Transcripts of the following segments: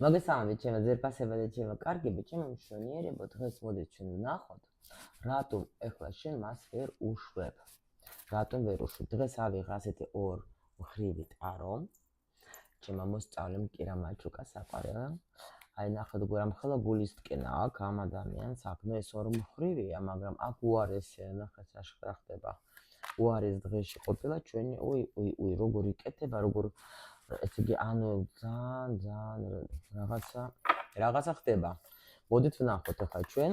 მოგესალმებით ჩემო ძვირფასებო და ჩემო კარგებო, ჩემო მშვენიერებო, დღეს მოდით ჩვენ ვნახოთ, რატომ ეხლა შენ მას ვერ უშვებ. რატომ ვერ უშვებ? დღეს ავიღე ასეთი ორ მხრივი ტარო. ჩემო მოსწავლემ კირა მაჩუკა საყვარელი. აი ნახეთ გვერამ ხელა გულისკენა აქ ამ ადამიანს აქ, ნუ ეს ორ მხრივია, მაგრამ აქ უარესია, ნახეთ რა ხდება. უარეს დღეში ყოფილა ჩვენი, როგორ იკეთება, როგორ ესე იგი ანუ ძალიან რაღაცა ხდება. მოდით ვნახოთ ახლა ჩვენ.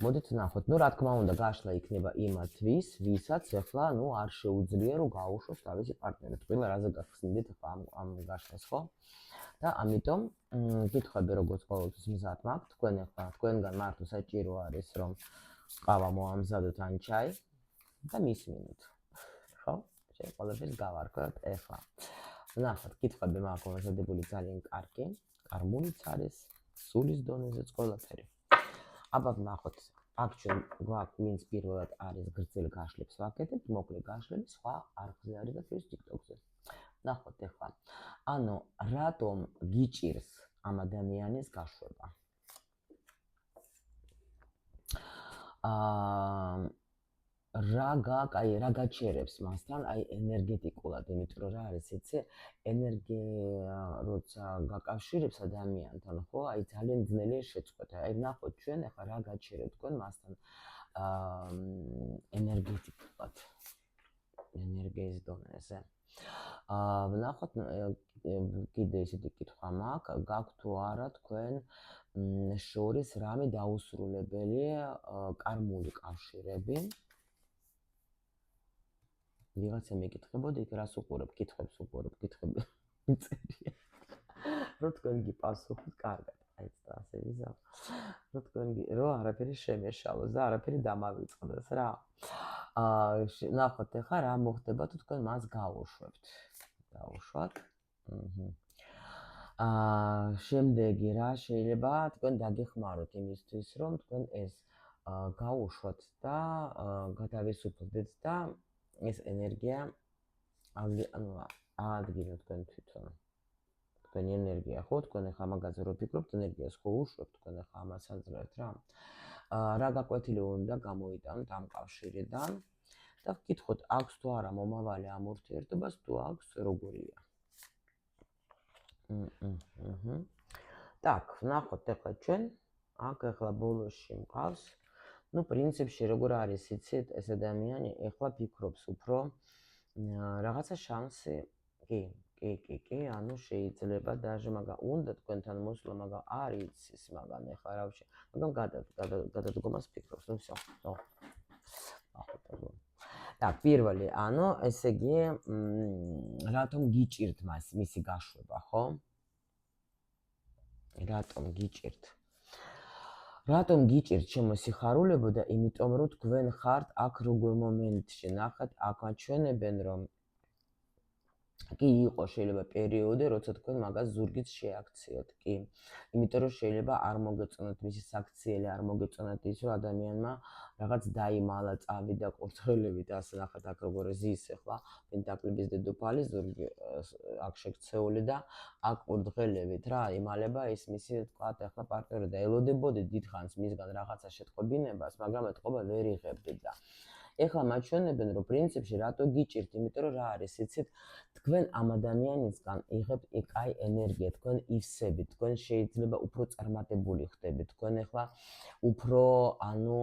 მოდით ვნახოთ. ნუ რა თქმა უნდა გაშლა იქნება იმათვის, ვისაც ახლა ნუ არ შეუძლია რომ გაუშვოს თავისი პარტნიორი. ყველა რაზე გახსნით ახლა ამ გაშლას, ხო? და ამიტომ გითხრები როგორც ყოველთვის მზად მაქვს, თქვენ ახლა თქვენგან მარტო საჭირო არის რომ ყავა მოამზადოთ ან ჩაი და მისმინოთ. ხო? შენ ყველაფერს გავარკვევთ ახლა. ვნახოთ, გითხრები მაქვს მომზადებული ძალიან კარგი, კარმულიც არის, სულის დონეზეც ყველაფერი. აბა ვნახოთ, აქ ჩვენ გვაქვს ვინც პირველად არის გრძელ გაშლებს ვაკეთებთ, მოკლე გაშლები, სხვა არხზე არის და ჩვენს TikTok-ზე. ვნახოთ ახლა. ანუ რატომ გიჭირს ამ ადამიანის გაშვება? რა გაჩერებს მასთან, აი ენერგეტიკულად, იმიტომ რომ რა არის, იცი, ენერგია როცა გაკავშირებს ადამიანთან, ხო, აი ძალიან ძნელია შეწყვეტა. აი ნახოთ ჩვენ ახლა რა გაჩერებს თქვენ მასთან ენერგეტიკულად, ენერგიის დონეზე. ვნახოთ კიდე ისეთი კითხვა მაქვს, გაქვთ თუ არა თქვენ შორის რამე დაუსრულებელი კარმული კავშირები. ვიღაცა მეკითხებოდა იქ რას უყურებ, კითხვებს უყურებ, კითხვები მიწერია. რო თქვენ გიპასუხოთ კარგად, აი და ასე ვიზავ. რო თქვენ რო არაფერი შემეშალოს და არაფერი დამავიწყდეს რა. ნახოთ ახლა რა მოხდება თუ თქვენ მას გაუშვებთ. გაუშვათ. შემდეგი რა შეიძლება თქვენ დაგეხმაროთ იმისთვის რომ თქვენ ეს გაუშვათ და გადავისუფლდეთ და ეს ენერგია ანუ აღადგინოთ თქვენ თვითონ. თქვენი ენერგია ხო, თქვენ ახლა მაგაზე რო ფიქრობთ, ენერგიას ხო უშვებთ, თქვენ ახლა ამას აძლევთ რა. რა გაკვეთილი უნდა გამოიტანოთ ამ კავშირიდან და ვკითხოთ, აქვს თუ არა მომავალი ამ ურთიერთობას, თუ აქვს როგორია. Так, ვნახოთ ახლა ჩვენ, აქ ახლა ბოლოში მყავს. Ну, პრინციპში როგორ არის, იცით, ეს ადამიანი ახლა ფიქრობს უფრო რაღაცა შანსი, კი, ანუ შეიძლება даже მაგა უნდა თქვენთან მოსვლა, მაგრამ არ იცის მაგან ახლა რა ვშე, მაგრამ გადადგომას ფიქრობს, ну всё. Так, პირველი, ანუ ესე იგი, რატომ გიჭირთ მისი გაშვება, ხო? რატომ გიჭირთ? რატომ გიჭირთ ჩემო სიხარულებო და იმიტომ რომ თქვენ ხართ აქ როგორ მომენტში, ნახეთ, აქ აჩვენებენ რომ კი იყო შეიძლება პერიოდი, როცა თქვენ მაგას ზურგით შეაქციოთ, კი. იმიტომ რომ შეიძლება არ მოგეწონათ მისი საქციელი, არ მოგეწონათ ის, რომ ადამიანმა რაღაც დაიმალა, წავიდა კურთხელებით, ასე ნახეთ აქ როგორ ზის ახლა პენტაკლების დედოფალი ზურგი აქ შექცეული და აქ კურთხელებით რა იმალება ის მისი თქვათ ახლა პარტნიორი და ელოდებოდით დიდხანს მისგან რაღაცა შეტყობინებას, მაგრამ ეთყობა ვერ იღებდით და ეხლა მაჩვენებენ რომ პრინციპში რატო გიჭირთ, იმიტომ რომ რა არის, იცით, თქვენ ამ ადამიანისგან იღებთ კაი ენერგია, თქვენ ივსებით, თქვენ შეიძლება უფრო წარმატებული ხდებით, თქვენ ეხლა უფრო ანუ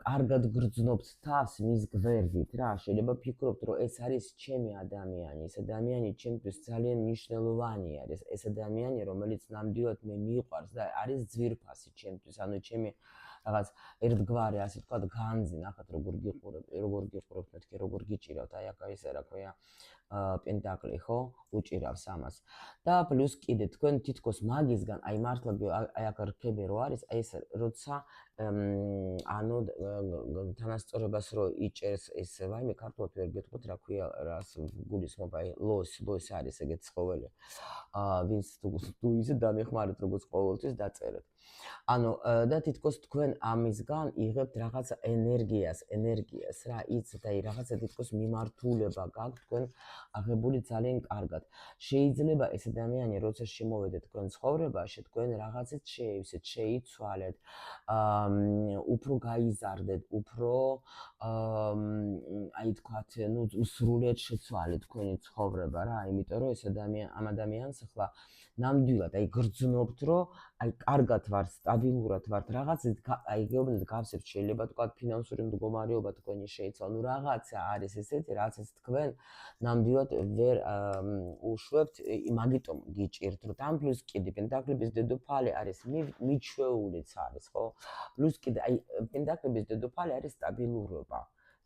კარგად გრძნობთ თავს მის გვერდით რა, შეიძლება ფიქრობთ რომ ეს არის ჩემი ადამიანი, ეს ადამიანი ჩემთვის ძალიან მნიშვნელოვანი არის, ეს ადამიანი რომელიც ნამდვილად მე მიყვარს და არის ძვირფასი ჩემთვის, ანუ ჩემი რაღაც ერთგვარი ასე ვთქვათ განძი, ნახეთ როგორ გიყურებთ მეთქი, როგორ გიჭირავთ, აი აქ ისე რა ქვია პენტაკლი, ხო? უჭირავს ამას. და პლუს კიდე თქვენ თითქოს მაგისგან, აი მართლა აი აქ რქები რო არის, აი ეს როცა ანუ თანასწორობას რო იჭერს ეს ვაიმე ქართულად ვერ გეტყვით რა ქვია რას გულისხმობ, აი ლოს არის ეგეთ ცხოველი. ვინც თუ ისე დამეხმარეთ როგორც ყოველთვის დაწერეთ. ანუ და თითქოს თქვენ ამისგან იღებთ რაღაცა ენერგიას რა, იცით, აი რაღაცა თითქოს მიმართულება გაქვთ თქვენ აღებული ძალიან კარგად. შეიძლება ეს ადამიანი როცა შემოვედეთ თქვენ ცხოვრებაში, თქვენ რაღაცით შეივსეთ, შეიცვალეთ, უფრო გაიზარდეთ, უფრო აი თქვათ, ну, სრულიად შეცვალეთ თქვენი ცხოვრება რა, იმიტომ რომ ეს ამ ადამიანს ახლა ნამდვილად აი გრძნობთ, რომ აი კარგად ვარ, სტაბილურად ვარ, რაღაცით აი გეუბნებით გავსებთ, შეიძლება თქვათ ფინანსური მდგომარეობა თქვენი შეიცვალა, ну რაღაცა არის ესეთი, რაც ეს თქვენ ნამდვილად ვერ უშვებთ, მაგიტომ გიჭირთ, რომ თან პლუს კიდე პენტაკლების დედოფალი არის მიჩვეულიც არის, ხო? პლუს კიდე აი პენტაკლების დედოფალი არის სტაბილურობა.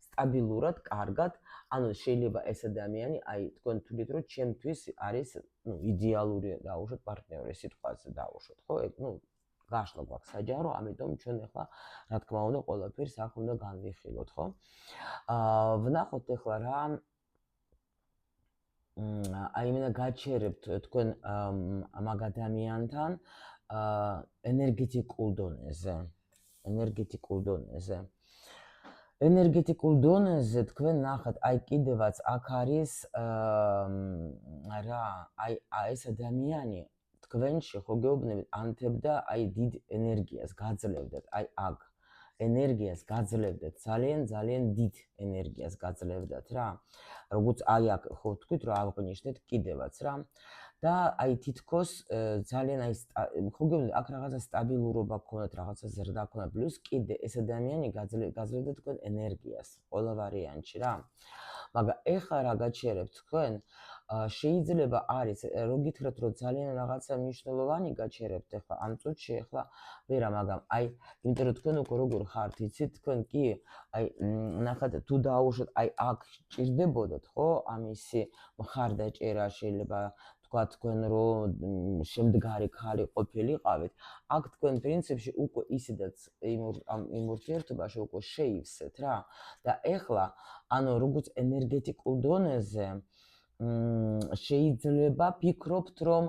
სტაბილურად, კარგად, ანუ შეიძლება ეს ადამიანი, აი თქვენ თვლით, რომ ჩემთვის არის, ну, იდეალური დაუშვათ პარტნიორი, სიტყვაზე დაუშვათ, ხო? ну, გაშლა გვაქვს საჯარო, ამიტომ ჩვენ ახლა, რა თქმა უნდა, ყველაფერს აქ უნდა განვიხილოთ, ხო? ვნახოთ ახლა რა აი მინდა გაჩერებთ თქვენ მაგ ადამიანთან ენერგეტიკულ დონეზე თქვენ ნახეთ, აი კიდევაც აქ არის რა, აი ეს ადამიანი თქვენში ხო გეუბნებით ანთებდა აი დიდ ენერგიას გაძლევდათ, აი აქ ენერგიას გაძლევდათ, ძალიან დიდ ენერგიას გაძლევდათ რა. როგორც აი აქ ხო თქვით, რომ აღნიშნეთ კიდევაც რა. და აი თითქოს ძალიან აი ხო გეუბნებით, აქ რაღაცა სტაბილურობა გქონდათ, რაღაცა ზრდა გქონდათ, პლუს კიდე ეს ადამიანი გაძლევდა თქვენ ენერგიას ყველა ვარიანტში რა. მაგრამ ეხლა რა გაჩერებთ თქვენ, შეიძლება არის, რომ გითხრათ, რომ ძალიან რაღაცა მნიშვნელოვანი გაჩერებთ ეხლა ამ წუთში, ეხლა ვერა, მაგრამ აი, იმიტომ რომ თქვენ უკვე როგორ ხართ, იცით, თქვენ კი, აი, ნახეთ, თუ დაუშვათ, აი, აქ ჭირდებოდათ, ხო, ამისი მხარდაჭერა შეიძლება თქვა თქვენ რომ შემდგარი ხალი ყოფილიყავით, აქ თქვენ პრინციპში უკვე ისედაც იმ ურთიერთობაში უკვე შეივსეთ რა. და ეხლა, ანუ როგორც ენერგეტიკულ დონეზე შეიძლება ფიქრობთ, რომ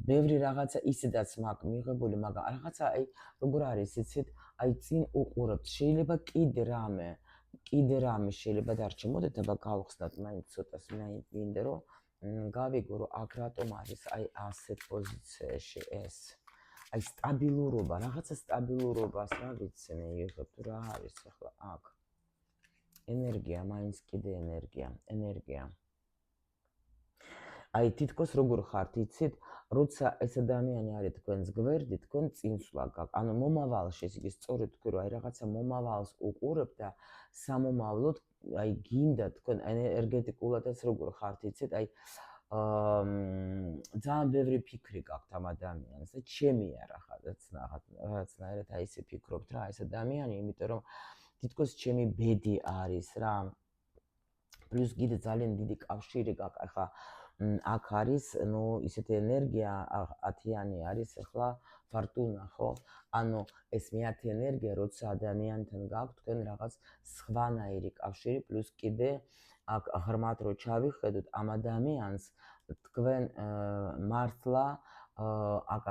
ბევრი რაღაცა ისედაც მაქვს მიღებული, მაგრამ რაღაცა აი როგორ არის, იცით, აი წინ უყურებთ, შეიძლება კიდე რამე შეიძლება დარჩე. მოდით აბა გავხსნათ მაინც ცოტას, მინდა რომ გავიგო, რომ აქ რატომ არის აი ასეთ პოზიციაში ეს. აი სტაბილურობა, რაღაცა სტაბილურობას რა ვიცი, მიიღებთ, რა არის ახლა აქ. ენერგია, მაინც კიდე ენერგია. აი თითქოს როგორ ხართ, იცით, როცა ეს ადამიანი არის თქვენს გვერდით, თქვენ წინსვლა გაქვს. ანუ მომავალში, ეს იგი სწორედ თქვი, რომ აი რაღაცა მომავალს უყურებთ და სამომავლოდ აი გინდა თქვენ ენერგეტიკულადაც როგორ ხართ, იცით, აი ძალიან ბევრი ფიქრი გაქვთ ამ ადამიანს და ჩემია რაღაცნაირად აი ესე ფიქრობთ რა ეს ადამიანი, იმიტომ რომ თითქოს ჩემი ბედი არის რა. პლუს კიდე ძალიან დიდი კავშირი გაქვს ახლა აქ არის, ну, ისეთი ენერგია 10-იანი არის ახლა ფორტუნა, ხო? ანუ ეს მე-10 ენერგია, როცა ადამიანთან გაქვთ თქვენ რაღაც სხვანაირი კავშირი, პლუს კიდე აქ ღრმად რო ჩავიხედოთ ამ ადამიანს, თქვენ მართლა აქ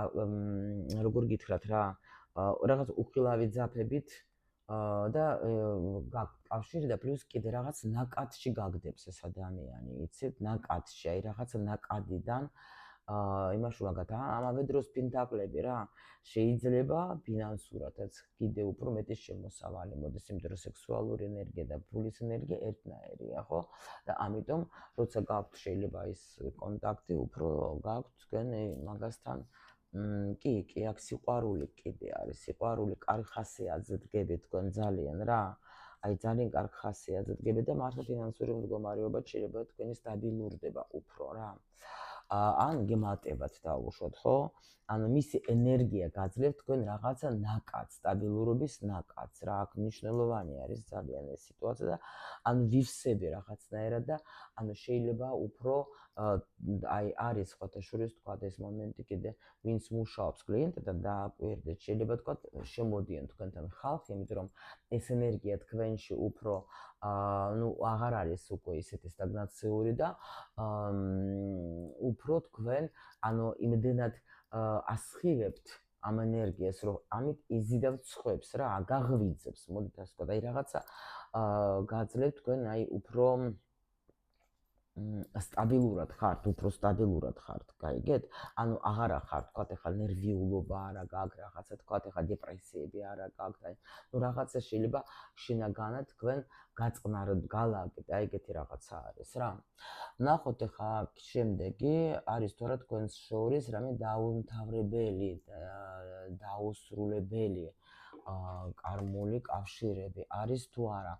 როგორ გითხრათ რა, რაღაც უხილავი ძაფებით და გაქვთ კავშირი და პლუს კიდე რაღაც ნაკადში გაგდებს ეს ადამიანი, იცით, ნაკადში, აი რაღაცა ნაკადიდან იმაში მაგათ ამავე დროს პენტაკლები რა, შეიძლება ფინანსურადაც კიდე უფრო მეტი შემოსავალი მოდის, იმიტომ რომ სექსუალური ენერგია და ფულის ენერგია ერთნაირია, ხო? და ამიტომ როცა გაქვთ შეიძლება ის კონტაქტი უფრო გაქვთ თქვენ მაგასთან კი, აქ სიყვარული კიდე არის, სიყვარული კარგ ხასიათზე დგებით თქვენ ძალიან რა. აი ძალიან კარგ ხასიათზე დგებით და მართლა ფინანსური მდგომარეობა შეიძლება თქვენი სტაბილურდება უფრო რა. ან გემატებათ დაუშვათ, ხო? ანუ მისი ენერგია გაძლევთ თქვენ რაღაცა ნაკადს, სტაბილურობის ნაკადს რა. აქ მნიშვნელოვანი არის ძალიან ეს სიტუაცია და ანუ ვივსები რაღაცნაირად და ანუ შეიძლება უფრო აი არის სხვათა შორის თქვა ეს მომენტი კიდე ვინც მუშაობს კლიენტებთან დააკვირდეთ, შეიძლება თქვა შემოდიან თქვენთან ხალხი, იმიტომ რომ ეს ენერგია თქვენში უფრო ну აღარ არის უკვე ისეთი სტაგნაციური და უფრო თქვენ ანუ იმდენად ასხივებთ ამ ენერგიას, რომ ამით იზიდავთ სხვებს რა, გაღვიძებს, მოდით ასე ვთქვა, აი რაღაცა გაძლევთ თქვენ აი უფრო სტაბილურად ხართ, უფრო სტაბილურად ხართ, გაიგეთ? ანუ აღარა ხართ, თქვათ ახლა ნერვიულობა არა გაქვს, რაღაცა თქვათ ახლა დეპრესიები არა გაქვთ, ნუ რაღაცა შეიძლება შინაგანად თქვენ გაწყნაროთ, გალაგეთ, აი ეგეთი რაღაცა არის რა. ნახოთ ახლა შემდეგი არის თორე თქვენს შორის რამე დაუმთავრებელი, დაუსრულებელი კარმული კავშირები არის თუ არა.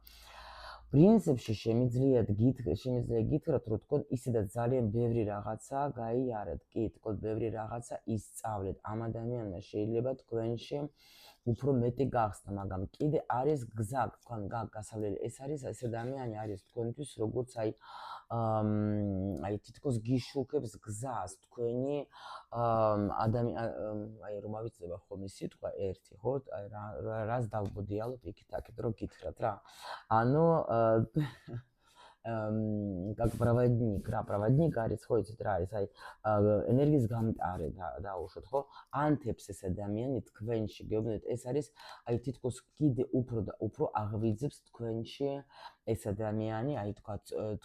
პრინციპში შემიძლია გითხრათ, რომ თქვენ ისედაც ძალიან ბევრი რაღაცა გაიარეთ, კი, თქვენ ბევრი რაღაცა ისწავლეთ. ამ ადამიანმა შეიძლება თქვენში უფრო მეტი გახსნა, მაგრამ კიდე არის გზა, თქვენ გასავლელი. ეს არის ეს ადამიანი არის თქვენთვის როგორც აი თითქოს გიშუქებს გზას თქვენი აი რომ ავიწდება ხოლმე სიტყვა ერთი, ხო? რას დავბოდიალობ იქით-აქეთ რომ გითხრათ რა. ანუ как проводник, რა, проводник არის, ხო იცით რა არის, აი ენერგიის გამტარი დაუშვათ, ხო? ანთებს ეს ადამიანი თქვენში, გეუბნებით, ეს არის აი თითქოს კიდე უფრო და უფრო აღვიძებს თქვენში ეს ადამიანი, აი თქვა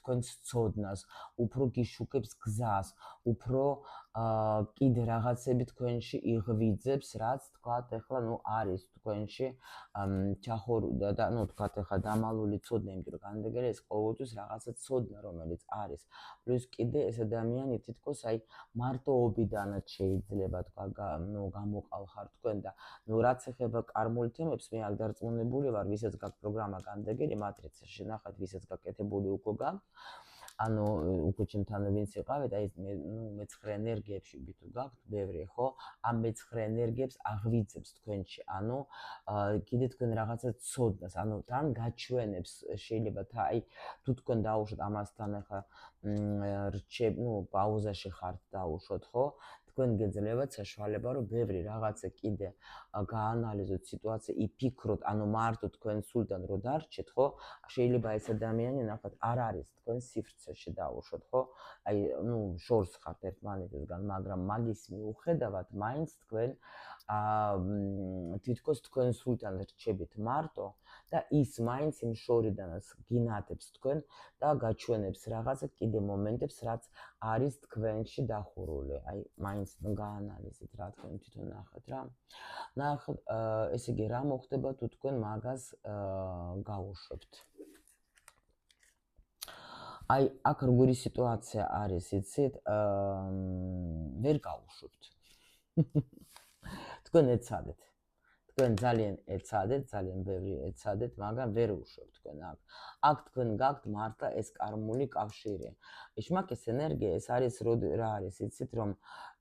თქვენს ცოდნას, უფრო გიშუქებს გზას, უფრო კიდე რაღაცები თქვენში იღვიძებს, რაც თქვათ ახლა ნუ არის თქვენში ჩახორუდა და ნუ თქვათ ახლა დამალული ცოდნა, იმიტომ რომ განდეგელი ეს ყოველთვის რაღაცა ცოდნა რომელიც არის. პლუს კიდე ეს ადამიანი თითქოს აი მარტოობიდანაც შეიძლება თქვა ნუ გამოყავხარ თქვენ და ნუ რაც ეხება კარმულ თემებს მე აქ დარწმუნებული ვარ, ვისაც გაქვს პროგრამა განდეგელი მატრიცაში, ნახეთ ვისაც გაკეთებული უკვე გაქვთ. ანუ უკვე ჩემთან ვინც იყავით, აი ნუ მეცხრე ენერგიებში ვიტო გაქვთ ბევრი, ხო? ამ მეცხრე ენერგიებს აღვიძებს თქვენში. ანუ კიდე თქვენ რაღაცა ცოდნას, ანუ თან გაჩვენებს შეიძლება აი თუ თქვენ დაუშვათ ამასთან ახლა რჩებ, ნუ პაუზაში ხართ დაუშვათ, ხო? თქვენ გეძლებათ საშუალება, რომ ბევრი რაღაცა კიდე გაანალიზოთ სიტუაცია, იფიქროთ, ანუ მარტო თქვენ სულთან რო დარჩეთ, ხო? შეიძლება ეს ადამიანი ნახოთ არ არის თქვენ სივრცეში დაუშვათ, ხო? აი, ნუ შორს ხართ ერთმანეთისგან, მაგრამ მაგის მიუხედავად მაინც თქვენ თითქოს თქვენ სულთან რჩებით მარტო და ის მაინც იმ შორიდანაც გინათებს თქვენ და გაჩვენებს რაღაცა კიდე მომენტებს, რაც არის თქვენში დახურული. აი, მაინც გაანალიზეთ რა თქვენ თვითონ ნახეთ რა. ნახეთ, ესე იგი რა მოხდება თუ თქვენ მაგას გაუშვებთ. აი, აქ როგორი სიტუაცია არის, იცით? ვერ გაუშვებთ. თქვენ ეცადეთ. თქვენ ძალიან ეცადეთ, ძალიან ბევრი ეცადეთ, მაგრამ ვერ უშვებთ თქვენ აქ. აქ თქვენ გაქვთ მართლა ეს კარმული კავშირი. იშმაკის ენერგია ეს არის რა არის, იცით რომ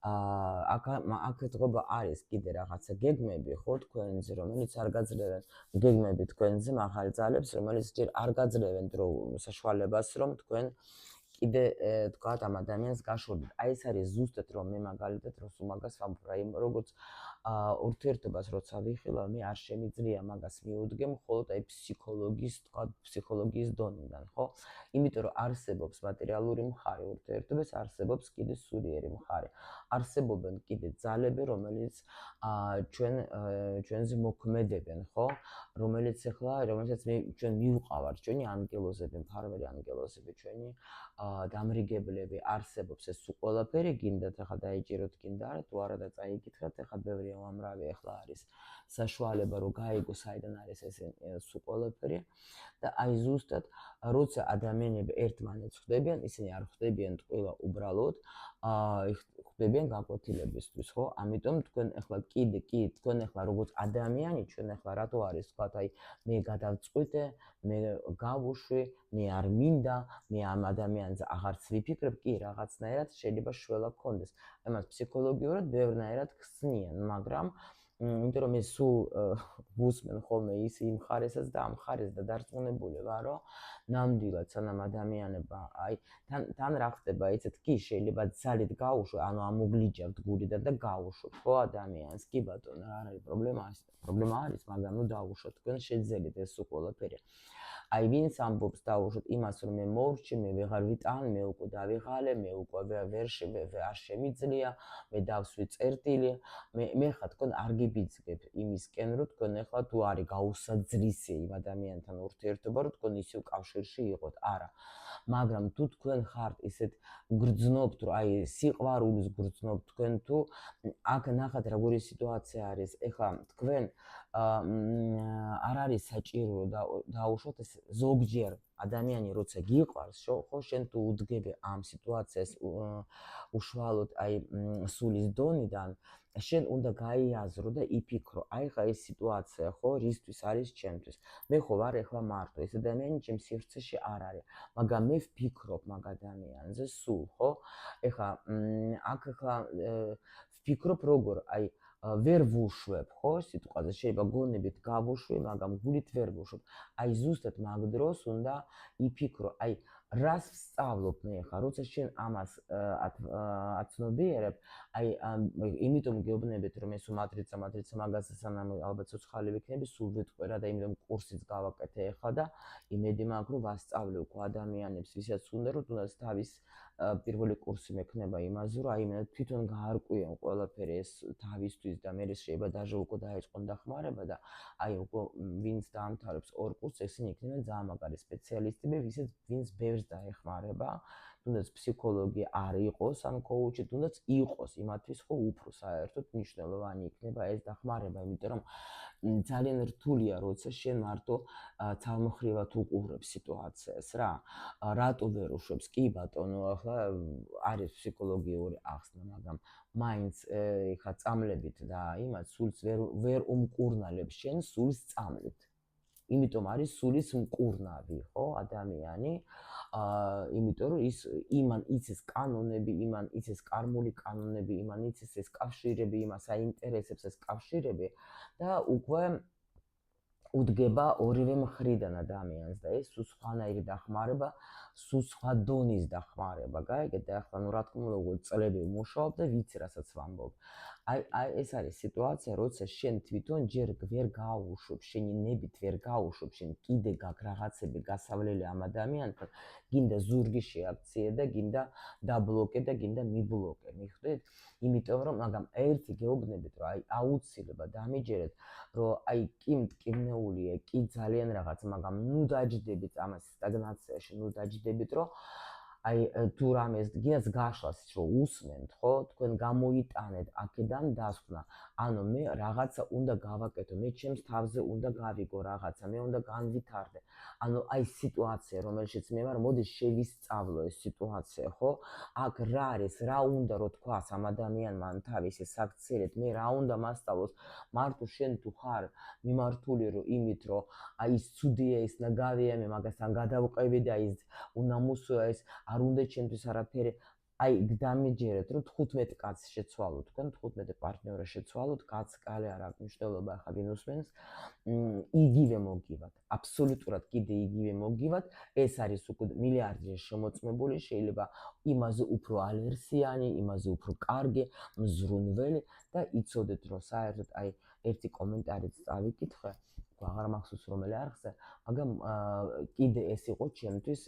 აქ ეთყობა არის კიდე რაღაცა გეგმები, ხო, თქვენზე, რომელიც არ გაძლევენ გეგმები თქვენზე მაღალ ძალებს, რომელიც ჯერ არ გაძლევენ დრო საშუალებას, რომ თქვენ კიდე თქვათ ამ ადამიანს გაშორდეთ. აი ეს არის ზუსტად რომ მე მაგალითად რო მაგას ვამბობ, აი როგორც ურთიერთობას როცა ვიხილავ, მე არ შემიძლია მაგას მიუდგე მხოლოდ აი ფსიქოლოგიის დონიდან, ხო? იმიტომ რომ არსებობს მატერიალური მხარე ურთიერთობის, არსებობს კიდე სულიერი მხარე. არსებობენ კიდე ძალები, რომელიც ჩვენზე მოქმედებენ, ხო? რომელიცაც ჩვენ მივყავართ, ჩვენი ანგელოზები, მფარველი ანგელოზები, ჩვენი დამრიგებლები, არსებობს ეს ყველაფერი, გინდათ ახლა დაიჭიროთ, გინდა არა, თუ არა და წაიკითხეთ, ახლა ბევრი უამრავი ახლა არის საშუალება რომ გაიგო საიდან არის ეს ყველაფერი და აი ზუსტად როცა ადამიანები ერთმანეთს ხვდებიან, ისინი არ ხვდებიან ყველა უბრალოდ ხვდებიან გაკვეთილებისთვის, ხო? ამიტომ თქვენ ახლა კიდე თქვენ ახლა როგორც ადამიანი, ჩვენ ახლა რატო არის თქვათ აი მე გადავწყვიტე, მე გავუშვი, მე არ მინდა, მე ამ ადამიანზე აღარც ვიფიქრებ, კი რაღაცნაირად შეიძლება შველა გქონდეს. ამას ფსიქოლოგიურად ბევრნაირად ხსნიან, მაგრამ იმიტომ რომ ეს სულ ვუსმენ ხოლმე ის იმ ხარესაც და ამ ხარეს და დარწმუნებული ვარ, რომ ნამდვილად სანამ ადამიანება აი თან რა ხდება, იცით, კი შეიძლება ძალით გაუშვე, ანუ ამოგლიჯავთ გულიდან და გაუშვოთ, ხო, ადამიანს, კი ბატონო, რა არის პრობლემა არის, მაგრამ ნუ დაუშვოთ, თქვენ შეძელით ეს სულ ყველაფერი. აი ვინც ამბობს დაუშვოთ იმას, რომ მე მორჩი, მე ვეღარ ვიტან, მე უკვე დავიღალე, მე უკვე არ შემიძლია, მე დავსვი წერტილი, მე ხა თქვენ არ დაიბიძგებ იმისკენ, რომ თქვენ ახლა თუ არის გაუსაძრისე იმ ადამიანთან ურთიერთობა, რომ თქვენ ისევ კავშირში იყოთ. არა. მაგრამ თუ თქვენ ხართ ისეთ გრძნობთ, რომ აი სიყვარულის გრძნობთ თქვენ თუ აქ ნახეთ როგორი სიტუაცია არის. ეხლა თქვენ არ არის საჭირო დაუშვათ ეს ზოგჯერ ადამიანი როცა გიყვარს, ხო შენ თუ უდგები ამ სიტუაციას უშუალოდ აი სულის დონიდან, შენ უნდა გაიაზრო და იფიქრო, აი ხა ეს სიტუაცია ხო რისთვის არის ჩემთვის. მე ხო ვარ ეხლა მარტო, ეს ადამიანი ჩემ სივრცეში არ არის, მაგრამ მე ვფიქრობ მაგ ადამიანზე სულ, ხო? ეხლა აქ ახლა ვფიქრობ როგორ, აი ვერ ვუშვებ, ხო, სიტყვაზე შეიძლება გონებით გავუშვი, მაგრამ გულით ვერ ვუშვებ. აი ზუსტად მაგ დროს უნდა იფიქრო, აი რას ვსწავლობ მე ხა, როცა შენ ამას აცნობიერებ, აი იმიტომ გეუბნებით რომ ეს მატრიცა მაგაზე სანამ ალბათ ცოცხალი ვიქნები, სულ ვიტყვი რა და იმიტომ კურსიც გავაკეთე ახლა და იმედი მაქვს რომ ვასწავლე უკვე ადამიანებს, ვისაც უნდა რომ თუნდაც თავის პირველი კურსი მექნება იმაზე, რომ აი მე თვითონ გაარკვიენ ყველაფერი ეს თავისთვის და მე შეიძლება დაჟე უკვე დაიწყონ დახმარება და აი უკვე ვინც დაამთავრებს ორ კურსს, ესენი იქნება ძალიან მაგარი სპეციალისტები, ვინც ბევრს დაეხმარება, თუნდაც ფსიქოლოგი არ იყოს ან კოუჩი, თუნდაც იყოს, იმათთვის ხო უფრო საერთოდ მნიშვნელოვანი იქნება ეს დახმარება, იმიტომ რომ ძალიან რთულია, როცა შენ მარტო თავმოხრივად უყურებ სიტუაციას რა. რატო ვერ უშვებს? კი ბატონო, ახლა არის ფსიქოლოგიური ახსნა, მაგრამ მაინც ეხა წამლებით და იმათ სულს ვერ უმკურნალებ შენ სულს წამლით. იმიტომ არის სულის მკურნავი, ხო, ადამიანი. იმიტომ რომ იმან იცის კანონები, იმან იცის კარმული კანონები, იმან იცის ეს კავშირები, იმას აინტერესებს ეს კავშირები და უკვე უდგება ორივე მხრიდან ადამიანს და ეს სულ სხვანაირი დახმარება, სულ სხვა დონის დახმარება, გაიგეთ? და ახლა რა თქმა უნდა წლები ვმუშაობ და ვიცი რასაც ვამბობ. აი ეს არის სიტუაცია, როცა შენ თვითონ ჯერ ვერ გაუშვებ, შენი ნებით ვერ გაუშვებ, შენ კიდე გაქვს რაღაცები გასავლელი ამ ადამიანთან, გინდა ზურგი შეაქციე და გინდა დაბლოკე და გინდა მიბლოკე, მიხვდით? იმიტომ რომ მაგრამ ერთი გეუბნებით, რომ აი აუცილებლად დამიჯერეთ, რომ აი კი მტკივნეულია, კი ძალიან რაღაც, მაგრამ ნუ დაჯდებით ამას სტაგნაციაში, ნუ დაჯდებით, რომ აი თუ რამეს გინდათ გაშლას რომ უსმენთ, ხო, თქვენ გამოიტანეთ აქედან დასკვნა. ანუ მე რაღაცა უნდა გავაკეთო, მე ჩემს თავზე უნდა გავიგო რაღაცა, მე უნდა განვითარდე. ანუ აი სიტუაცია, რომელშიც მე ვარ, მოდი შევისწავლო ეს სიტუაცია, ხო? აქ რა არის, რა უნდა რომ თქვას ამ ადამიანმა თავისი საქციელით, მე რა უნდა მასწავლოს, მარტო შენ თუ ხარ მიმართული რომ იმით, რომ აი ის ცუდია, ის ნაგავია, მე მაგასთან გადავყევი და ის უნამუსოა ეს არ უნდა ჩემთვის არაფერი, აი დამიჯერეთ რომ 15 კაცს შეცვალოთ, თქვენ 15 პარტნიორს შეცვალოთ, კაც კალე არ აქვს მნიშვნელობა, ახლა ვინ უსმენს, იგივე მოგივათ, აბსოლუტურად კიდე იგივე მოგივათ, ეს არის უკვე მილიარდზე შემოწმებული, შეიძლება იმაზე უფრო ალერსიანი, იმაზე უფრო კარგი, მზრუნველი და იცოდეთ რომ საერთოდ აი ერთი კომენტარიც წავიკითხე, აღარ მახსოვს რომელი არხზე, მაგრამ კიდე ეს იყო ჩემთვის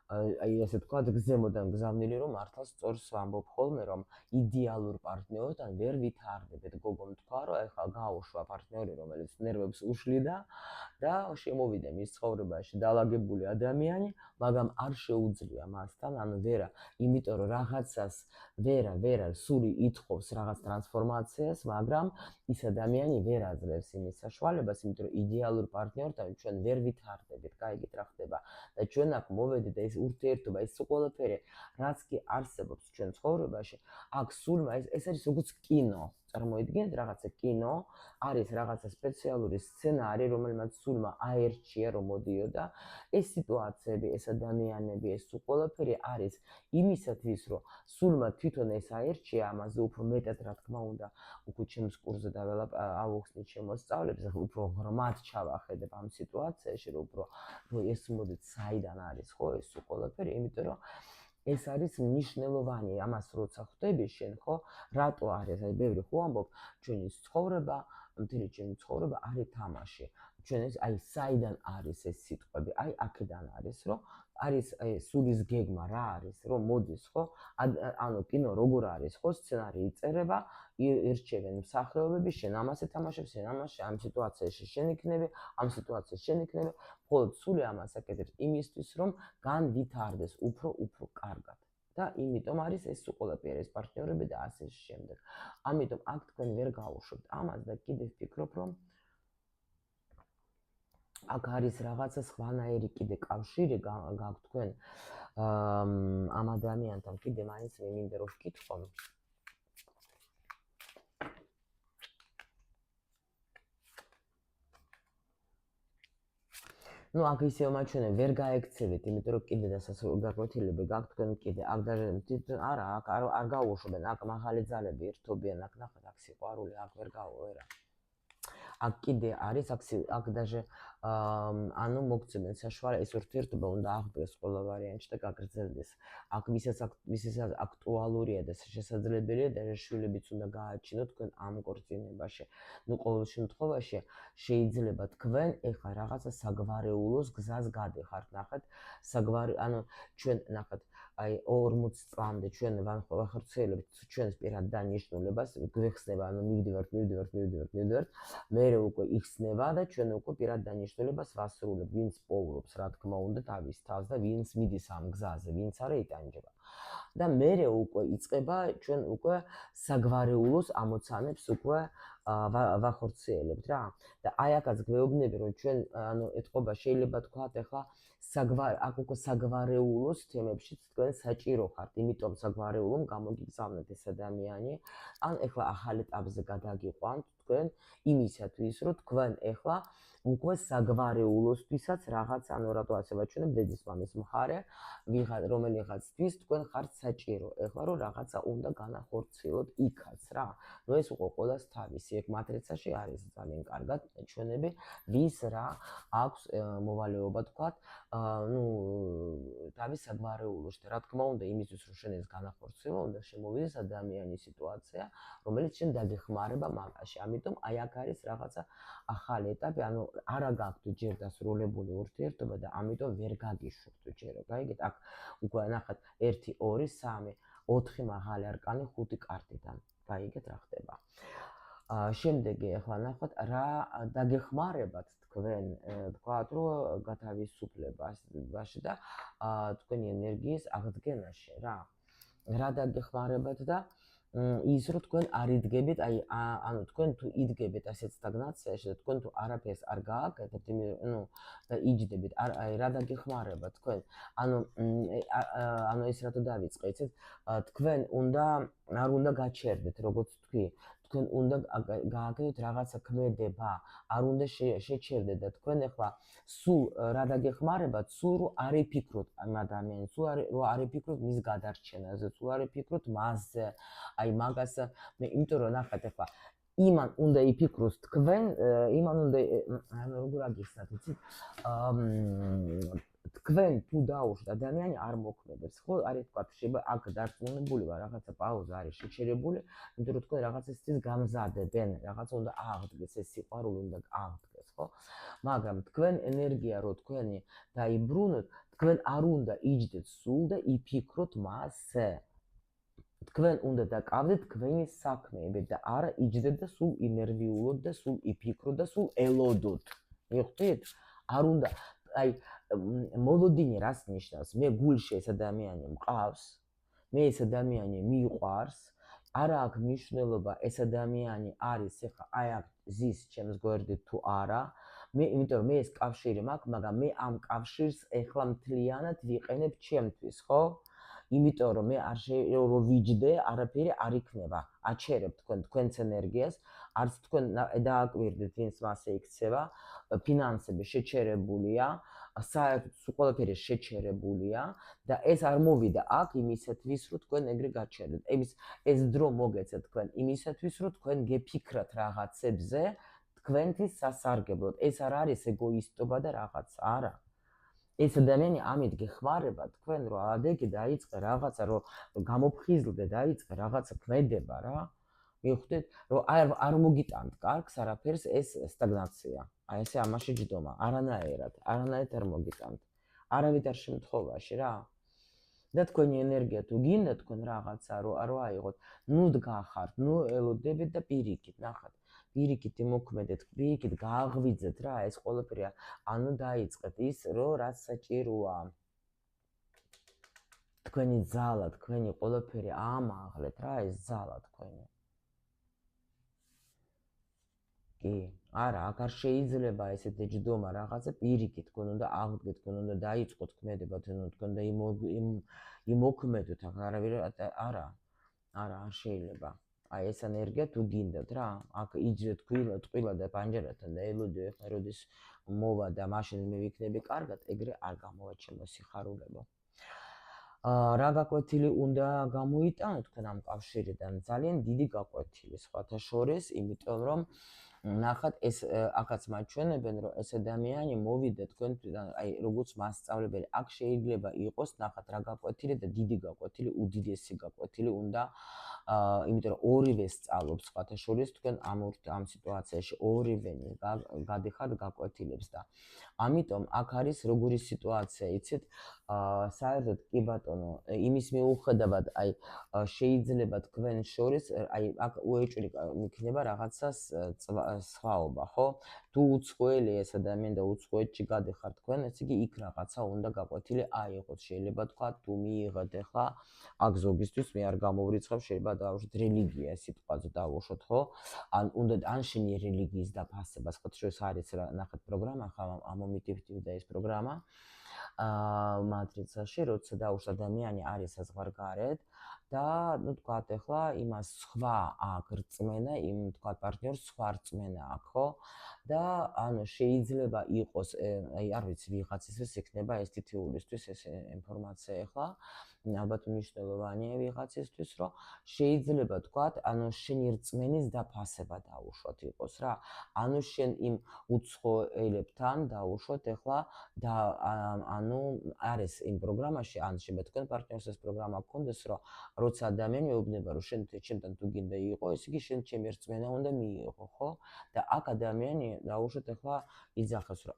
აი ასე თქვა გზემოდან გზავნილი რომ მართლაც სწორს ვამბობ ხოლმე რომ იდეალურ პარტნიორთან ვერ ვითარდებეთ. გოგომ თქვა რომ ეხლა გაუშვა პარტნიორი რომელიც ნერვებს უშლიდა და შემოვიდა მის ცხოვრებაში დალაგებული ადამიანი, მაგრამ არ შეუძლია მასთან, ანუ ვერა, იმიტომ რომ რაღაცას ვერა სული ითხოვს რაღაც ტრანსფორმაციას, მაგრამ ის ადამიანი ვერ აძლევს იმის საშუალებას, იმიტომ რომ იდეალურ პარტნიორთან ჩვენ ვერ ვითარდებით, გაიგეთ რა ხდება და ჩვენ აქ მოვედით და ეს ურთიერთობა, ეს ყველაფერი, რაც კი არსებობს ჩვენ ცხოვრებაში, აქ სულმა ეს არის როგორც კინო. წარმოიდგინეთ რაღაცა კინო, არის რაღაცა სპეციალური სცენარი, რომელმაც სულმა აერჩია რომ მოდიოდა, ეს სიტუაციები, ეს ადამიანები, ეს ყველაფერი არის იმისათვის, რომ სულმა თვითონ ეს აერჩია, ამაზე უფრო მეტად რა თქმა უნდა, უკვე ჩემს კურსზე ავუხსნით შემოსწავლებს, უფრო ღრმად ჩავახედებ ამ სიტუაციაში, რომ ეს მოდით საიდან არის, ხო, ეს ყველაფერი, იმიტომ რომ ეს არის მნიშვნელოვანი, ამას როცა ხვდები შენ, ხო, რატო არის, აი ბევრი ხო ამბობ, ჩვენი ცხოვრება, მთელი ჩემი ცხოვრება არის თამაში. ჩვენ ეს აი საიდან არის ეს სიტყვები, აი აქედან არის, რომ არის სულის გეგმა რა არის, რომ მოდის ხო? ანუ კინო როგორ არის ხო? სცენარი იწერება, ირჩევენ მსახიობები, შენ ამას ეთამაშებ, შენ ამას, ამ სიტუაციაში შენ იქნები, ამ სიტუაციაში შენ იქნები, მხოლოდ სული ამას აკეთებს იმისთვის, რომ განვითარდეს უფრო კარგად. და იმიტომ არის ეს ყველაფერი ეს პარტნიორები და ასე შემდეგ. ამიტომ აქ თქვენ ვერ გაუშვებთ ამას და კიდევ ვფიქრობ, რომ აქ არის რაღაცა სხვანაირი კიდე კავშირი გაქვთ თქვენ ამ ადამიანთან კიდე მაინც მე მინდა რომ ვკითხო. ну აქ ისევ მაჩვენე ვერ გაექცევით, იმიტომ რომ კიდე გაკვეთილები გაქვთ თქვენ კიდე აქ და არა აქ არ გაუშვებენ, აქ მაღალი ძალები ერთობიან, აქ ნახეთ აქ სიყვარული აქ ვერ გავერა. აქ კიდე არის აქ даже ანუ მოგცემენ საშუალება ეს ურთიერთობა უნდა აღდგეს ყველა ვარიანტში და გაგრძელდეს. აქ ვისაც აქტუალურია და შესაძლებელია და შვილებიც უნდა გააჩინოთ თქვენ ამ კორწინებაში. ну ყოველ შემთხვევაში შეიძლება თქვენ ეხლა რაღაცა საგვარეულოს გზას გადეხართ, ნახეთ, ანუ ჩვენ ნახეთ აი 40 წლამდე ჩვენ ვახორციელებთ ჩვენს პირად დანიშნულებას, გვეხსნება, ანუ მივდივართ, მერე უკვე იხსნება და ჩვენ უკვე პირად დანიშნულებას ვასრულებთ, ვინც პოულობს, რა თქმა უნდა, თავის თავს და ვინც მიდის ამ გზაზე, ვინც არა იტანჯება. და მერე უკვე იწყება ჩვენ უკვე საგვარეულოს ამოცანებს უკვე ვახორციელებთ რა. და აი აქაც გვეუბნები რომ ჩვენ ანუ ეთყობა შეიძლება თქვათ ახლა აქ უკვე საგვარეულოს თემებშიც თქვენ საჭირო ხართ, იმიტომ საგვარეულომ გამოგიგზავნეთ ეს ადამიანი, ან ეხლა ახალ ეტაპზე გადაგიყვანთ თქვენ იმისათვის, რომ თქვენ ეხლა უკვე საგვარეულოსთვისაც რაღაც ანუ რატო ასე ვაჩვენებ დედის მამის მხარე, რომელიღაცთვის თქვენ ხართ საჭირო, ეხლა რომ რაღაცა უნდა განახორციელოთ იქაც რა. ну ეს უკვე ყველას თავისი, ეგ მატრიცაში არის ძალიან კარგად ჩვენები, ვის რა აქვს მოვალეობა თქვათ, ну თავის საგვარეულოში და რა თქმა უნდა იმისთვის რომ შენ ეს განახორციელო, უნდა შემოვიდეს ადამიანის სიტუაცია, რომელიც შენ დაგეხმარება მაგაში. ამიტომ აი აქ არის რაღაცა ახალი ეტაპი, ანუ არა გაქვთ ჯერ დასრულებული ურთიერთობა და ამიტომ ვერ გაგიშვებთ ჯერ. გაიგეთ? აქ უკვე ნახეთ 1 2 3 4 მაღალი არკანი 5 კარტიდან. გაიგეთ რა ხდება? შემდეგი ახლა ნახოთ რა დაგეხმარებათ თქვენ თქვათ რომ გათავისუფლებაში და თქვენი ენერგიის აღდგენაში რა დაგეხმარებათ და ის რომ თქვენ არ იდგებით, ანუ თქვენ თუ იდგებით ასეთ სტაგნაციაში და თქვენ თუ არაფერს არ გააკეთებთ, ну და იჯდებით, აი რა დაგეხმარებათ თქვენ, ანუ ეს რატო დავიწყე, იცით, თქვენ არ უნდა გაჩერდეთ, როგორც თქვი, თქვენ უნდა გააკეთოთ რაღაცა ქმედება, არ უნდა შეჩერდეთ და თქვენ ახლა სულ რა დაგეხმარებათ, სულ რომ არ იფიქროთ ამ ადამიანს, სულ რომ არ იფიქროთ მის გადარჩენაზე, სულ არ იფიქროთ მასზე, აი მაგას მე იმიტომ რომ ნახეთ ახლა იმან უნდა იფიქროს თქვენ, იმან უნდა როგორ აგიხსნათ, იცით? თქვენ თუ დაუშვათ ადამიანი არ მოქმედებს, ხო? არის თქვა შეიძლება აქ დარწმუნებული ვარ, რაღაცა პაუზა არის შეჩერებული, იმიტომ რომ თქვენ რაღაცისთვის გამზადებენ, რაღაცა უნდა აღდგეს, ეს სიყვარული უნდა აღდგეს, ხო? მაგრამ თქვენ ენერგია რო თქვენი დაიბრუნოთ, თქვენ არ უნდა იჯდეთ სულ და იფიქროთ მასზე. თქვენ უნდა დაკავდეთ თქვენი საქმეებით და არა იჯდეთ და სულ ინერვიულოთ და სულ იფიქროთ და სულ ელოდოთ. მიხვდით? არ უნდა აი მოლოდინი რას ნიშნავს? მე გულში ეს ადამიანი მყავს, მე ეს ადამიანი მიყვარს, არა აქვს მნიშვნელობა ეს ადამიანი არის ეხლა აი აქ ზის ჩემს გვერდით თუ არა, მე იმიტომ რომ მე ეს კავშირი მაქვს, მაგრამ მე ამ კავშირს ეხლა მთლიანად ვიყენებ ჩემთვის, ხო? იმიტომ რომ მე არ შეიძლება ვიჯდე, არაფერი არ იქნება. აჩერებთ თქვენს ენერგიას, არც თქვენ დააკვირდეთ ვინც მასე იქცევა, ფინანსები შეჩერებულია, საერთოდ ყველაფერი შეჩერებულია და ეს არ მოვიდა აქ იმისათვის, რომ თქვენ ეგრე გაჩერდეთ. ეს დრო მოგეცეთ თქვენ იმისათვის, რომ თქვენ გეფიქრათ რაღაცებზე, თქვენთვის სასარგებლოდ. ეს არ არის ეგოისტობა და რაღაც, არა. ეს ადამიანი ამით გეხმარება თქვენ რომ ადეგე დაიწყე რაღაცა რომ გამოფხიზლდე დაიწყე რაღაცა ქმედება რა. მიხვდით რომ არ მოგიტანთ კარგს არაფერს ეს სტაგნაცია. აი ესე ამაში ჯდომა, არანაირად არ მოგიტანთ. არავითარ შემთხვევაში რა. და თქვენი ენერგია თუ გინდა თქვენ რაღაცა რო აიღოთ, ნუ დგახართ, ნუ ელოდებით და პირიქით, ნახат. პირიქით იმოქმედეთ, პირიქით გააღვიძეთ რა ეს ყველაფერი, ანუ დაიწყეთ ის, რომ რაც საჭიროა. თქვენი ძალა, თქვენი ყველაფერი ამაღლეთ რა, ეს ძალა თქვენი. კი, არა, აქ არ შეიძლება ესეთი ჯდომა რაღაცა, პირიქით თქვენ უნდა აღდგეთ, თქვენ უნდა დაიწყოთ ქმედება, თქვენ და იმოქმედოთ, არა, არ შეიძლება. აი ეს ენერგია თუ გინდათ რა, აქ იჯდეთ ტყილა და პანჯერასთან და ელოდე ახლა როდის მოვა და მაშინ მე ვიქნები კარგად, ეგრე არ გამოვა ჩემო სიხარულებო. რა გაკვეთილი უნდა გამოიტანო თქვენ ამ კავშირიდან? ძალიან დიდი გაკვეთილი სხვათა შორის, იმიტომ რომ ნახat ეს აქაც მაჩვენებენ რომ ეს ადამიანი მოვიდა თქვენთან აი როგორც მასწავლებელი აქ შეიძლება იყოს ნახat რა გაკვეთილი და დიდი გაკვეთილი უდიდესი გაკვეთილი უნდა იმიტომ რომ ორივე სწავლობს სხვათა შორის თქვენ ამ სიტუაციაში ორივენი გადიხართ გაკვეთილებს და ამიტომ აქ არის როგორი სიტუაცია იცით საერთოდ კი ბატონო იმის მიუხედავად აი შეიძლება თქვენ შორის აი აქ უეჭვი იქნება რაღაცას სხვაობა, ხო? თუ უცხოელი ეს ადამიანი და უცხოეთში გადიხარ თქვენ, ესე იგი იქ რაღაცა უნდა გაკვეთილი აიღოთ. შეიძლება თქვა თუ მიიღეთ ახლა აქ ზოგისთვის მე არ გამოვრიცხებ, შეიძლება დავუშვათ რელიგია სიტყვაზე დავუშვათ, ხო? ან შენი რელიგიის დაფასება, სხვა შორის არის რა, ნახეთ პროგრამა, ხა ამომიტივტივ და ეს პროგრამა მატრიცაში, როცა დავუშვათ ადამიანი არის საზღვარგარეთ და ნუ თქვათ ახლა იმას სხვა აქ რწმენა, იმ თქვათ პარტნიორს სხვა რწმენა აქვს, ხო? და ანუ შეიძლება იყოს, აი არ ვიცი, ვიღაცისთვის იქნება ეს თითოეულისთვის ეს ინფორმაცია ახლა, ალბათ მნიშვნელოვანია ვიღაცისთვის, რომ შეიძლება თქვათ, ანუ შენი რწმენის დაფასება დაუშვათ იყოს რა. ანუ შენ იმ უცხოელებთან დაუშვათ ახლა და ანუ არის იმ პროგრამაში, ან შეიძლება თქვენ პარტნიორს ეს პროგრამა გქონდეს, რომ როცა ადამიანი ეუბნება, რომ შენთან თუ გინდა იყო, ესე იგი შენ ჩემი რწმენა უნდა მიიღო, ხო? და აქ ადამიანი დაუშვათ ახლა იძახებს, რომ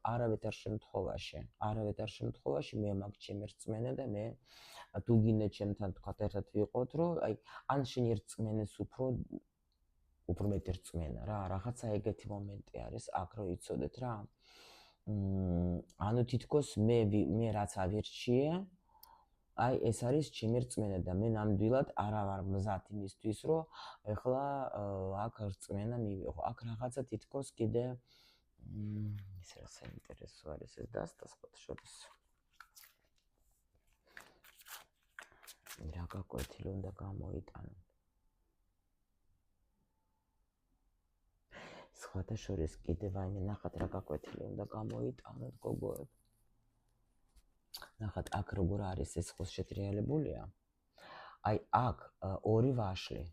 არავითარ შემთხვევაში მე მაგ ჩემი რწმენა და მე თუ გინდა ჩემთან თქვა ერთად ვიყოთ, რომ აი ან შენი რწმენის უფრო მეტი რწმენა რა, რაღაცა ეგეთი მომენტი არის აქ რო იცოდეთ რა. ანუ თითქოს მე რაც ავირჩიე, აი ეს არის ჩემი რწმენა და მე ნამდვილად არა ვარ მზად იმისთვის, რომ ეხლა აქ რწმენა მივიღო. აქ რაღაცა თითქოს კიდე ის რა საინტერესო არის ეს დასტასყოთ შორის. რა გაკვეთილი უნდა გამოიტანო. სხვათა შორის კიდევ აიმე ნახat რა გაკვეთილი უნდა გამოიტანოთ გოგოებ. ნახat აქ როგორ არის ეს ხო შეტრიალებულია. აი აქ ორი ვაშლი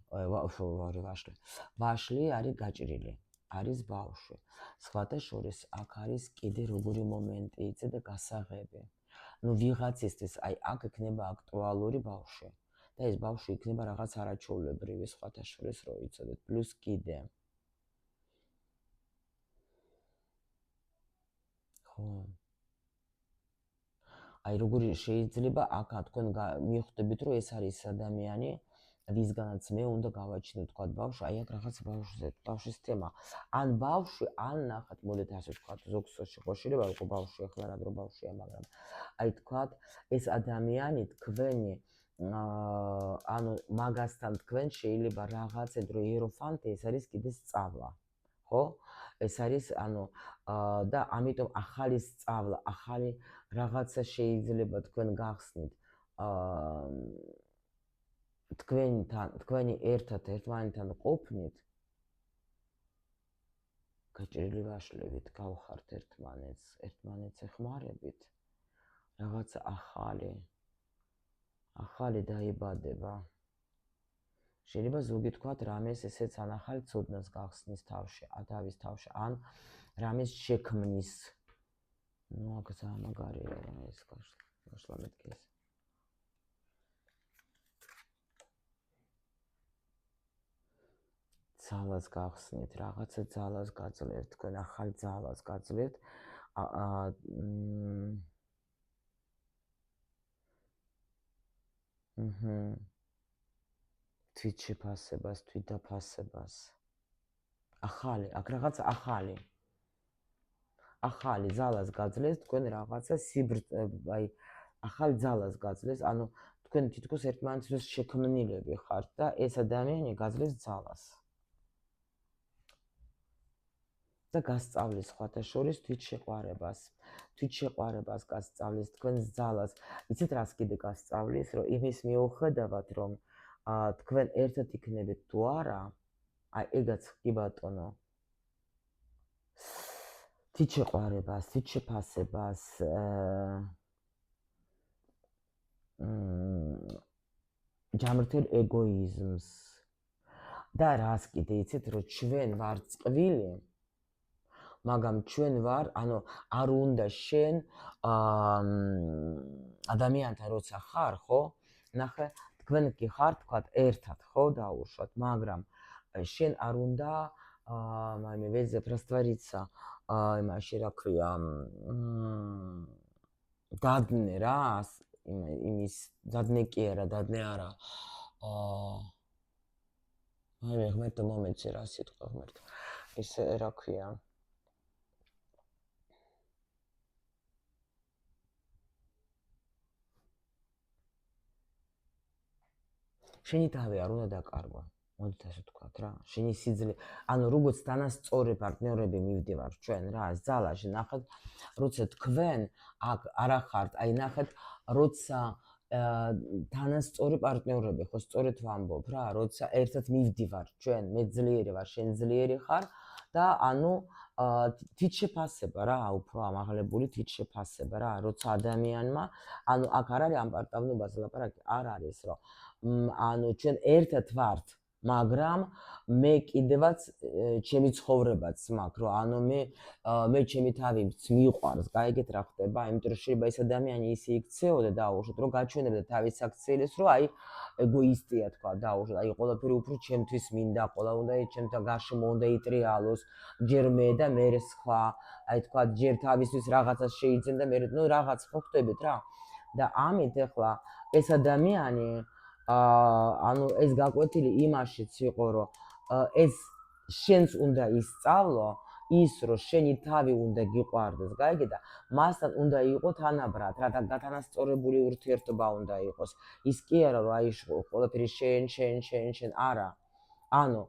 არის გაჭრილი, არის ბავშვი. სხვათა შორის აქ არის კიდე როგორი მომენტი იცი და გასაღები. ნუ ვიღაცისთვის აი აქ იქნება აქტუალური ბავშვი და ეს ბავშვი იქნება რაღაც არაჩვეულებრივი სხვათა შორის რო იცოდეთ პლუს კიდე ხო აი როგორი შეიძლება აქ თქვენ მიხვდებით რომ ეს არის ადამიანი ვისგანაც მე უნდა გავაჩინო თქვა ბავშვი აი აქ რაღაც ბავშვის თემა ან ბავშვი ან ნახat მოდით ასე თქვა ზოგს შეყოშილება იყო ბავშვი ახლა რა დრო ბავშვია მაგრამ აი თქვა ეს ადამიანი თქვენი ანუ მაგასთან თქვენ შეიძლება რაღაცა დრო იეროფანტი ეს არის კიდე სწავლა ხო ეს არის ანუ და ამიტომ ახალი სწავლა ახალი რაღაცა შეიძლება თქვენ გახსნით თქვენი ერთმანეთთან ყოფნით გაჭრილი ვაშლებით გავხართ ერთმანეთს ეხმარებით რაღაცა ახალი დაიბადება შეიძლება ზოგი თქვათ რამეს ესეც ანახალი ცოდნას გახსნის თავში თავის თავში ან რამეს შექმნის ну აქ სამაგარია ეს გაშლა მეთქეს ძალას გახსნით რაღაცა ძალას გაძლევთ თქვენ ახალ ძალას გაძლევთ თვით შეფასებას, თვით დაფასებას. ახალი, აქ რაღაც ახალი. ახალი ძალას გაძლეს თქვენ რაღაცა აი ახალი ძალას გაძლეს, ანუ თქვენ თითქოს ერთმანეთს შექმნილები ხართ და ეს ადამიანი გაძლეს ძალას. და გასწავლის სხვათა შორის თვით შეყვარებას გასწავლის თქვენს ძალას. იცით რას კიდე გასწავლის, რომ იმის მიუხედავად, რომ თქვენ ერთად იქნებით თუ არა, აი ეგაც კი ბატონო. თვით შეყვარებას, თვით შეფასებას, ჯამრთელ ეგოიზმს და რას კიდე იცით, რომ ჩვენ ვარ წყვილი, მაგრამ ჩვენ ვარ, ანუ არ უნდა შენ ადამიანთან როცა ხარ, ხო? ნახე, თქვენ კი ხარ თქვა ერთად, ხო, დაუშვათ, მაგრამ შენ არ უნდა მე ვეძებ რასტვარიცა იმაში რა ქვია დადნე რა იმის დადნე კი არა დადნე არა მე ღმერთო მომეცე რა სიტყვა ღმერთო ის რა ქვია შენი თავი არ უნდა დაკარგვა მოდით ასე ვთქვათ რა შენი სიძლე ანუ როგორც თანასწორი პარტნიორები მივდივარ ჩვენ რა ზალაში ნახეთ როცა თქვენ აქ არა ხართ აი ნახეთ როცა თანასწორი პარტნიორები ხო სწორედ ვამბობ რა როცა ერთად მივდივარ ჩვენ მე ძლიერი ვარ შენ ძლიერი ხარ და ანუ თვით შეფასება რა უფრო ამაღლებული თვით შეფასება რა როცა ადამიანმა ანუ აქ არ არის ამ პარტნიორობას ლაპარაკი არ არის რომ ანუ ჩვენ ერთად ვართ მაგრამ მე კიდევაც ჩემი ცხოვრებაც მაქვს რომ ანუ მე ჩემი თავიც მიყვარს გაიგეთ რა ხდება იმიტომ რომ შეიძლება ეს ადამიანი ისე იქცეოდა დაუშვათ რომ გაჩვენებდა თავის საქციელს რომ აი ეგოისტია თქვა დაუშვათ აი ყველაფერი უფრო ჩემთვის მინდა ყველა უნდა ჩემთან გარშემო უნდა იტრიალოს ჯერ მე და მე სხვა აი თქვა ჯერ თავისთვის რაღაცას შეიძენ და მე ნუ რაღაც ხო ხდებით რა და ამით ახლა ეს ადამიანი ანუ ეს გაკვეთილი იმაშიც იყო რომ ეს შენს უნდა ისწავლო ის რომ შენი თავი უნდა გიყვარდეს გაიგე და მასთან უნდა იყო თანაბრად რა და გათანასწორებული ურთიერთობა უნდა იყოს ის კი არა რომ აი ყველაფერი შენ არა ანუ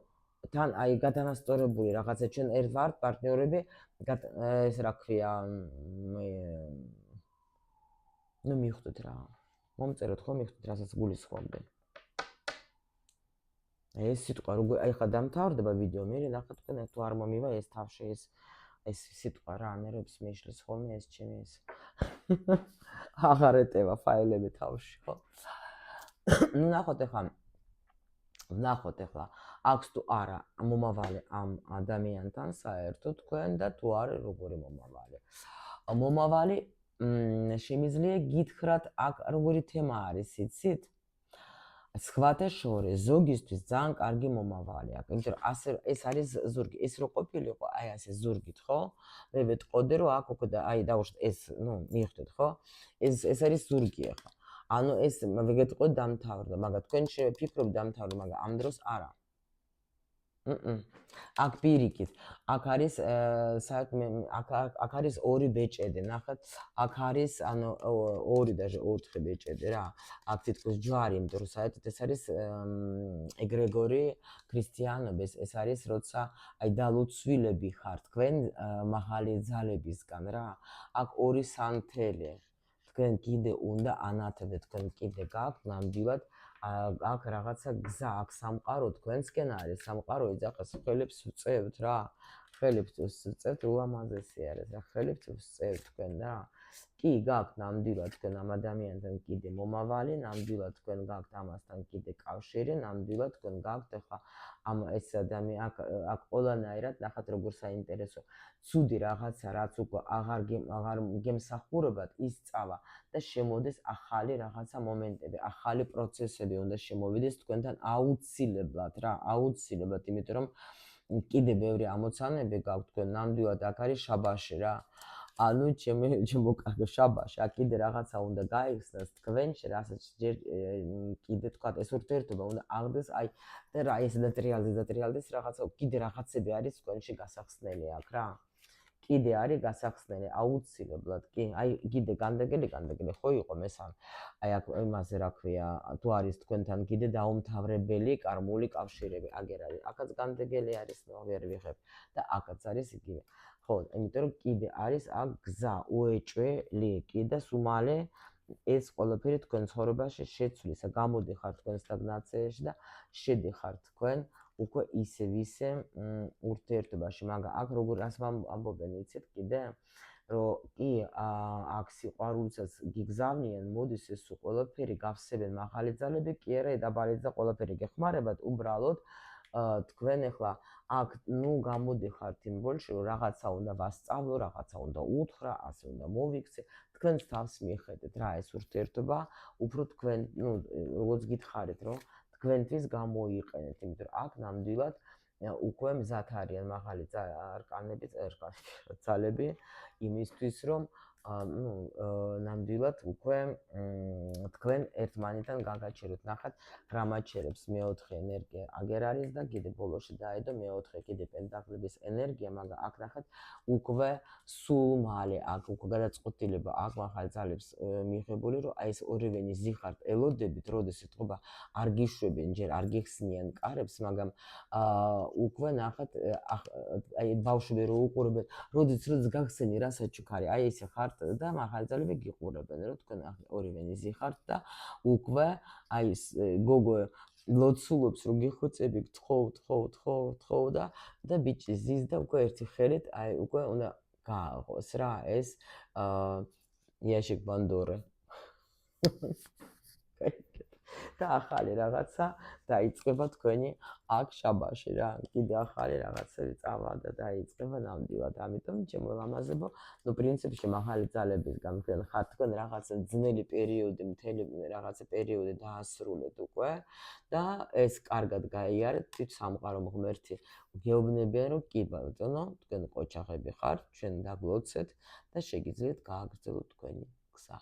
თან აი გათანასწორებული რაღაცა ჩვენ ერთ ვართ პარტნიორები ეს რა ქვია ნუ მივხვდეთ რა მომწეროთ ხო მივხვდეთ რასაც გულისხმობდი ეს სიტყვა როგორ აი ხა დამთავრდება ვიდეო მე ნახეთ თქვენ თუ არ მომივა ეს თავში ეს სიტყვა რა ნერვებს მეშლის ხოლმე ეს ჩემი ეს აღარ ეტევა ფაილები თავში ხო ნუ ნახოთ აქვს თუ არა მომავალი ამ ადამიანთან საერთოდ თქვენ და თუ არის როგორი მომავალი შემიძლია გითხრათ აქ როგორი თემა არის იცით სხვათა შორის ზოგისთვის ძალიან კარგი მომავალი აქვს იმიტომ რომ ასე ეს არის ზურგი ეს რო ყოფილიყო აი ასე ზურგით ხო მე ვეთყოდე რომ აქ უკვე აი დავუშვათ ეს ნუ მივხვდეთ ხო ეს არის ზურგი ახლა ანუ ეს ვეგეთყოდ დამთავრდა მაგრამ თქვენ შევფიქრობთ დამთავრდა მაგრამ ამ დროს არა აქ პირიქით აქ არის აქ არის ორი ბეჭედი ნახეთ აქ არის ანუ ორი даже 4 ბეჭედი რა აქ თითქოს ჯვარი იმიტომ რომ საერთოდ ეს არის ეგრეგორი ქრისტიანობის ეს არის როცა აი დალუცვილები ხართ თქვენ მაღალი ძალებისგან რა აქ ორი სანთელი თქვენ კიდე უნდა ანათებდეთ თქვენ კიდე გაქვთ ნამდვილად აქ რაღაცა გზა აქ სამყარო თქვენსკენ არის სამყარო ეძახას ხელებს ვწევთ რა ხელებს ვწევთ ულამაზესი არის რა ხელებს ვწევთ თქვენ რა კი გაქვთ ნამდვილად თქვენ ამ ადამიანთან კიდე მომავალი ნამდვილად თქვენ გაქვთ ამასთან კიდე კავშირი ნამდვილად თქვენ გაქვთ ახლა ამ ეს ადამიანი აქ ყველანაირად ნახეთ როგორ საინტერესო ცუდი რაღაცა რაც უკვე აღარ გემსახურებათ ისწავა და შემოდეს ახალი რაღაცა მომენტები ახალი პროცესები უნდა შემოვიდეს თქვენთან აუცილებლად რა აუცილებლად იმიტომ რომ კიდე ბევრი ამოცანები გაქვთ თქვენ ნამდვილად აქ არის შაბაში რა ანუ ჩემო კარგო შაბაში, აქ კიდე რაღაცა უნდა გაიხსნას თქვენში, რასაც ჯერ კიდე თქვა ეს ურთიერთობა უნდა აღდეს, აი და რა ესე და ტრიალდეს რაღაცა კიდე რაღაცები არის თქვენში გასახსნელი აქ რა. კიდე არის გასახსნელი აუცილებლად კი აი კიდე განდაგელი ხო იყო მესამე აი აქ იმაზე რა ქვია თუ არის თქვენთან კიდე დაუმთავრებელი კარმული კავშირები აგერ არის აქაც განდაგელი არის ნუ ვერ ვიღებ და აქაც არის იგივე ხო იმიტომ რომ კიდე არის აქ გზა უეჭველი კიდე სუმალე ეს ყველაფერი თქვენ ცხოვრებაში შეცვლის გამოდიხარ თქვენ სტაგნაციაში და შედიხართ თქვენ უკვე ისე ურთიერთობაში, მაგრამ აქ როგორ რას ამბობენ იცით კიდე, რომ კი აქ სიყვარულსაც გიგზავნიან, მოდის ეს ყველაფერი გავსებენ მაღალი ძალები, კი არა დაბალი და ყველაფერი გეხმარებათ, უბრალოდ თქვენ ახლა აქ ნუ გამოდიხართ იმ როლში, რომ რაღაცა უნდა ვასწავლო, რაღაცა უნდა უთხრა, ასე უნდა მოვიქცე, თქვენს თავს მიხედეთ რა ეს ურთიერთობა, უფრო თქვენ, ნუ როგორც გითხარით, რომ თქვენთვის გამოიყენეთ, იმიტომ რომ აქ ნამდვილად უკვე მზად არიან მაღალი ძალები იმისთვის, რომ ნუ ნამდვილად უკვე თქვენ ერთმანეთთან გაგაჩეროთ. ნახეთ, რა მაჩერებს მეოთხე ენერგია აგერ არის და კიდე ბოლოში დაედო მეოთხე კიდე პენტაკლების ენერგია, მაგრამ აქ ნახეთ, უკვე სულ მალე აქ უკვე გადაწყვეტილება აქ მაღალი ძალებს მიღებული, რომ აი ეს ორივენი ზიხართ ელოდებით, როდის ეთყობა არ გიშვებენ, ჯერ არ გიხსნიან კარებს, მაგრამ უკვე ნახეთ, აი ბავშვები რო უყურებენ, როდის გახსენი რასაც ჩქარი, აი ესე ხართ და მაღალი ძალები გიყურებენ, რომ თქვენ ორივენი ზიხართ და უკვე აი ეს გოგო ლოცულობს, რომ გიხოცები, თხოვ და ბიჭი ზის და უკვე ერთი ხელით, აი უკვე უნდა გააღოს რა ეს იაშიკ ბანდორე. და ახალი რაღაცა დაიწყება თქვენი აქ შაბაში რა. კიდე ახალი რაღაცები წავალდა და დაიწყება ნამდვილად. ამიტომ ჩემო ლამაზებო, ნუ პრინციპში მაღალი ძალებისგან თქვენ ხართ თქვენ რაღაცა ძნელი პერიოდი, მთელი რაღაცა პერიოდი დაასრულეთ უკვე და ეს კარგად გაიარეთ, თვით სამყარო ღმერთი გეუბნებიან, რომ კი ბატონო, თქვენ ყოჩაღები ხართ, ჩვენ დაგლოცეთ და შეგიძლიათ გააგრძელოთ თქვენი გზა.